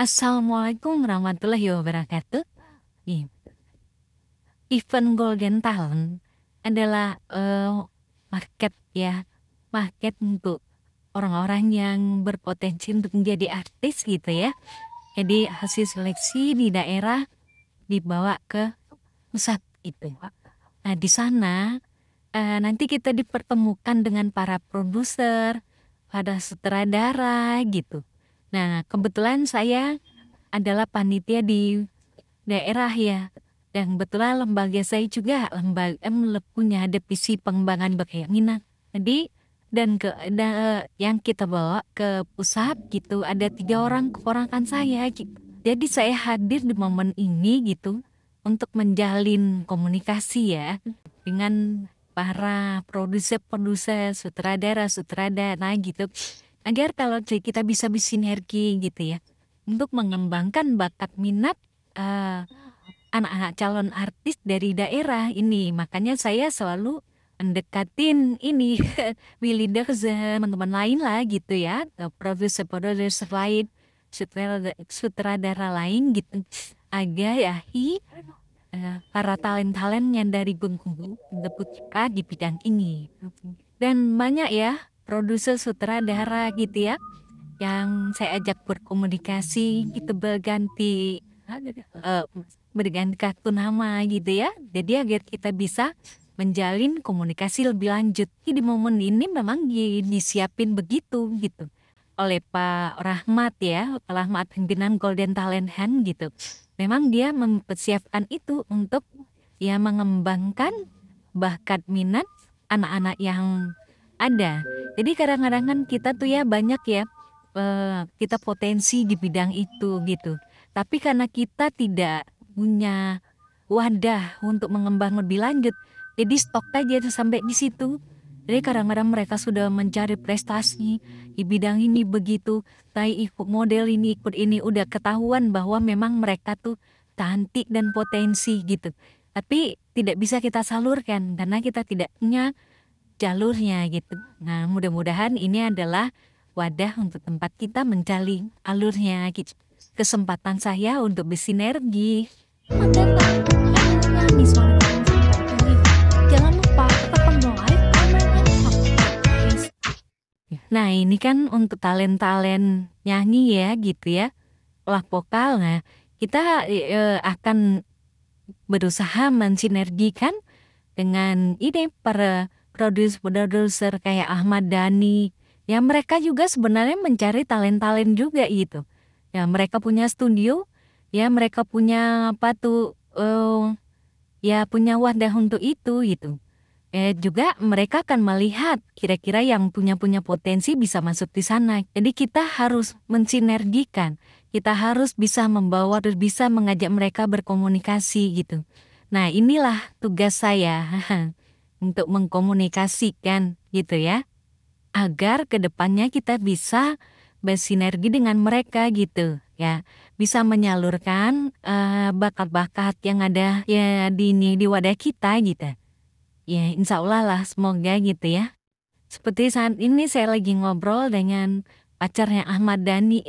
Assalamualaikum warahmatullahi wabarakatuh. Ih, Event Golden Talent adalah market ya, market untuk orang-orang yang berpotensi untuk menjadi artis gitu ya. Jadi hasil seleksi di daerah dibawa ke pusat itu. Nah di sana nanti kita dipertemukan dengan para produser, para sutradara gitu. Nah kebetulan saya adalah panitia di daerah ya. Dan kebetulan lembaga saya juga lembaga punya divisi pengembangan berkeyakinan. Jadi yang kita bawa ke pusat gitu ada 3 orang keponakan saya gitu. Jadi saya hadir di momen ini gitu untuk menjalin komunikasi ya dengan para produser-produser, sutradara gitu. Agar kalau kita bisa bersinergi gitu ya untuk mengembangkan bakat minat eh, anak-anak calon artis dari daerah ini. Makanya saya selalu mendekatin ini Willy Daza, teman-teman lain lah gitu ya, produser-produser lain, sutradara lain gitu. Agar ya para talent-talent yang dari Bengkulu debut kita di bidang ini. Dan banyak ya produser sutradara gitu ya yang saya ajak berkomunikasi gitu eh, berganti kartu nama gitu ya. Jadi agar kita bisa menjalin komunikasi lebih lanjut. Di momen ini memang disiapin begitu gitu oleh Pak Rahmat ya, Pak Rahmat pimpinan Golden Talent Hand gitu. Memang dia mempersiapkan itu untuk ya mengembangkan bakat minat anak-anak yang ada. Jadi kadang-kadang kan kita tuh ya banyak ya kita potensi di bidang itu gitu. Tapi karena kita tidak punya wadah untuk mengembang lebih lanjut, jadi stok aja tuh sampai di situ. Jadi kadang-kadang mereka sudah mencari prestasi di bidang ini begitu, ikut model ini, ikut ini, udah ketahuan bahwa memang mereka tuh cantik dan potensi gitu. Tapi tidak bisa kita salurkan karena kita tidak punya jalurnya gitu. Nah, mudah-mudahan ini adalah wadah untuk tempat kita mencari alurnya gitu. Kesempatan saya untuk bersinergi. Jangan lupa tekan like, komen, dan subscribe. Nah, ini kan untuk talent-talent nyanyi ya gitu ya. Olah vokal. Nah, kita akan berusaha mensinergikan dengan ide para produser kayak Ahmad Dhani. Ya mereka juga sebenarnya mencari talent-talent juga gitu. Ya mereka punya studio, ya mereka punya apa tuh, ya punya wadah untuk itu gitu. Juga mereka akan melihat kira-kira yang punya potensi bisa masuk di sana. Jadi kita harus mensinergikan, kita harus bisa membawa dan bisa mengajak mereka berkomunikasi gitu. Nah inilah tugas saya untuk mengkomunikasikan gitu ya, agar kedepannya kita bisa bersinergi dengan mereka gitu ya, bisa menyalurkan bakat-bakat yang ada ya di wadah kita gitu. Ya, insya Allah lah, semoga gitu ya. Seperti saat ini saya lagi ngobrol dengan pacarnya Ahmad Dhani,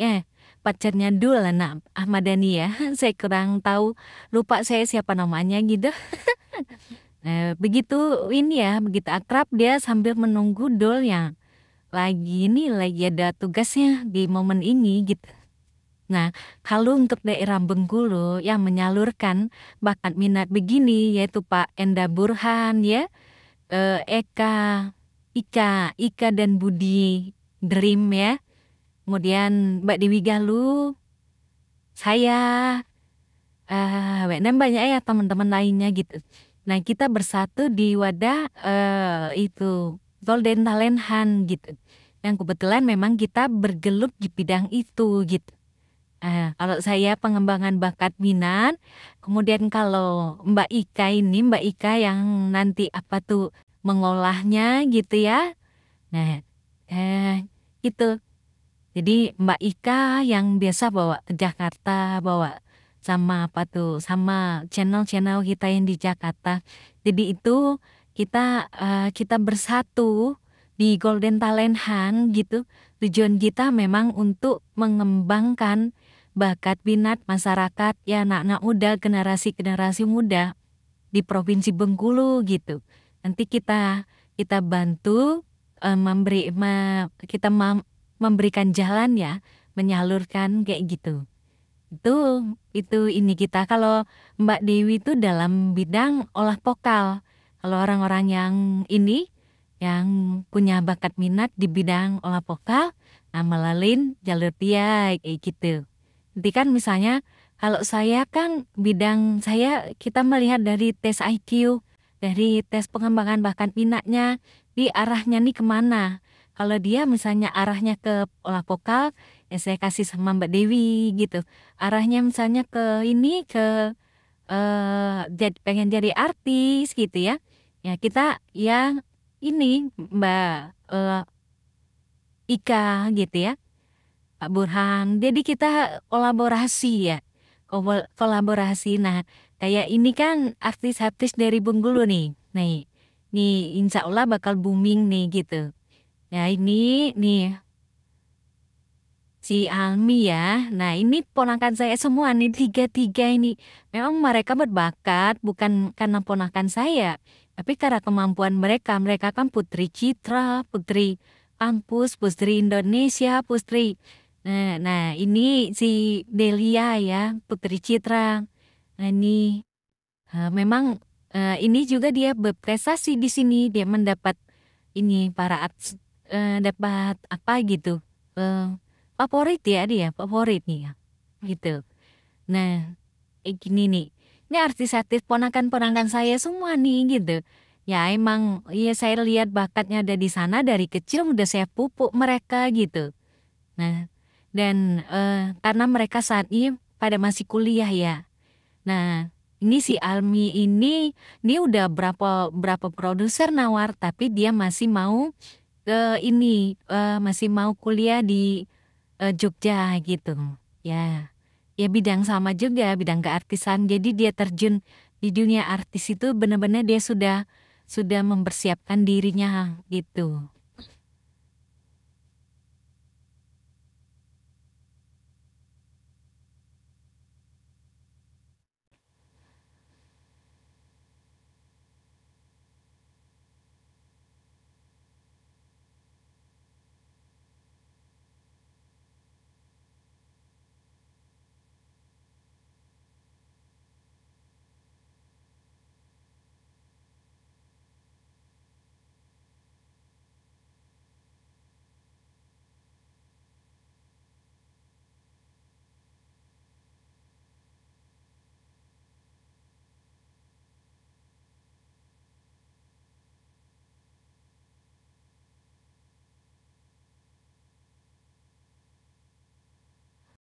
pacarnya Dul, nah Ahmad Dhani ya. Saya kurang tahu, lupa saya siapa namanya gitu. Begitu ini ya, begitu akrab dia sambil menunggu Dul yang lagi ada tugasnya di momen ini gitu. Nah, kalau untuk daerah Bengkulu yang menyalurkan bakat minat begini yaitu Pak Enda Burhan ya, Eka, Ika dan Budi Dream ya. Kemudian Mbak Dewi Galuh, saya, dan banyak ya teman-teman lainnya gitu. Nah kita bersatu di wadah itu Golden Talent Hunt gitu. Yang kebetulan memang kita bergelut di bidang itu gitu. Kalau saya pengembangan bakat minat, kemudian kalau Mbak Ika yang nanti apa tuh mengolahnya gitu ya. Nah, gitu. Jadi Mbak Ika yang biasa bawa ke Jakarta, bawa sama apa tuh, sama channel-channel kita yang di Jakarta. Jadi itu kita bersatu di Golden Talent Hunt gitu. Tujuan kita memang untuk mengembangkan bakat minat masyarakat ya anak-anak muda, generasi muda di Provinsi Bengkulu gitu. Nanti kita bantu kita memberikan jalan ya, menyalurkan kayak gitu. Itu ini kita. Kalau Mbak Dewi itu dalam bidang olah vokal. Kalau orang-orang yang ini yang punya bakat minat di bidang olah vokal, nah melalui jalur dia kayak gitu. Nanti kan misalnya kalau saya kan bidang saya kita melihat dari tes IQ, dari tes pengembangan bakat minatnya, di arahnya nih kemana. Kalau dia misalnya arahnya ke olah vokal, ya saya kasih sama Mbak Dewi gitu. Arahnya misalnya ke ini ke pengen jadi artis gitu ya. Ya kita yang ini Mbak Ika gitu ya. Pak Burhan. Jadi kita kolaborasi ya. Kolaborasi. Nah, kayak ini kan artis-artis dari Bengkulu nih. Nih insya Allah bakal booming nih gitu. Ya ini nih si Almi ya. Nah ini ponakan saya semua nih tiga-tiga ini. Memang mereka berbakat bukan karena ponakan saya. Tapi karena kemampuan mereka. Mereka kan putri Citra, putri kampus, putri Indonesia, putri. Nah ini si Delia ya, putri Citra. Nah ini memang ini juga dia berprestasi di sini. Dia mendapat ini para dapat apa gitu. Favorit ya dia, favorit nih ya. Gitu. Nah, gini nih. Ini artis-artis ponakan-ponakan saya semua nih gitu. Ya emang ya saya lihat bakatnya ada di sana dari kecil udah saya pupuk mereka gitu. Nah, dan karena mereka saat ini pada masih kuliah ya. Nah, ini si Almi ini udah berapa produser nawar tapi dia masih mau ini masih mau kuliah di Jogja gitu. Ya. Ya bidang sama juga, bidang keartisan. Jadi dia terjun di dunia artis itu benar-benar dia sudah mempersiapkan dirinya gitu.